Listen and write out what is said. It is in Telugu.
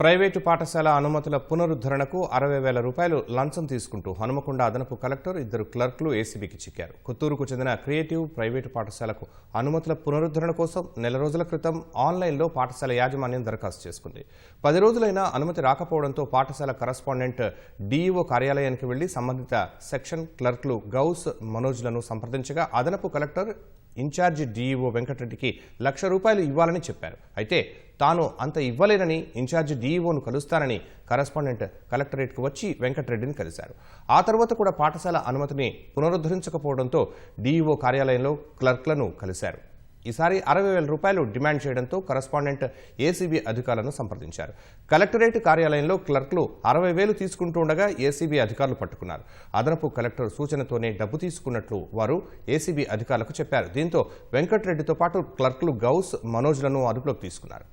ప్రైవేటు పాఠశాల అనుమతుల పునరుద్ధరణకు 60,000 రూపాయలు లంచం తీసుకుంటూ హనుమకొండ అదనపు కలెక్టర్ ఇద్దరు క్లర్కులు ఏసీబీకి చిక్కారు. కొత్తూరుకు చెందిన క్రియేటివ్ ప్రైవేటు పాఠశాలకు అనుమతుల పునరుద్ధరణ కోసం నెల రోజుల క్రితం ఆన్లైన్లో పాఠశాల యాజమాన్యం దరఖాస్తు చేసుకుంది. 10 రోజులైనా అనుమతి రాకపోవడంతో పాఠశాల కరస్పాండెంట్ డీఈఓ కార్యాలయానికి వెళ్లి సంబంధిత సెక్షన్ క్లర్కులు గౌస్ మనోజ్లను సంప్రదించగా అదనపు కలెక్టర్ ఇన్ఛార్జి డీఈఓ వెంకటరెడ్డికి ₹1,00,000 ఇవ్వాలని చెప్పారు. అయితే తాను అంత ఇవ్వలేనని ఇన్ఛార్జి డీఈఓను కలుస్తానని కరస్పాండెంట్ కలెక్టరేట్కు వచ్చి వెంకటరెడ్డిని కలిశారు. ఆ తర్వాత కూడా పాఠశాల అనుమతిని పునరుద్ధరించకపోవడంతో డీఈఓ కార్యాలయంలో క్లర్క్లను కలిశారు. ఈసారి 60,000 రూపాయలు డిమాండ్ చేయడంతో కరస్పాండెంట్ ఏసీబీ అధికారులను సంప్రదించారు. కలెక్టరేట్ కార్యాలయంలో క్లర్క్లు 60,000 తీసుకుంటూ ఉండగా ఏసీబీ అధికారులు పట్టుకున్నారు. అదనపు కలెక్టర్ సూచనతోనే డబ్బు తీసుకున్నట్లు వారు ఏసీబీ అధికారులకు చెప్పారు. దీంతో వెంకటరెడ్డితో పాటు క్లర్క్లు గౌస్ మనోజ్లను అదుపులోకి తీసుకున్నారు.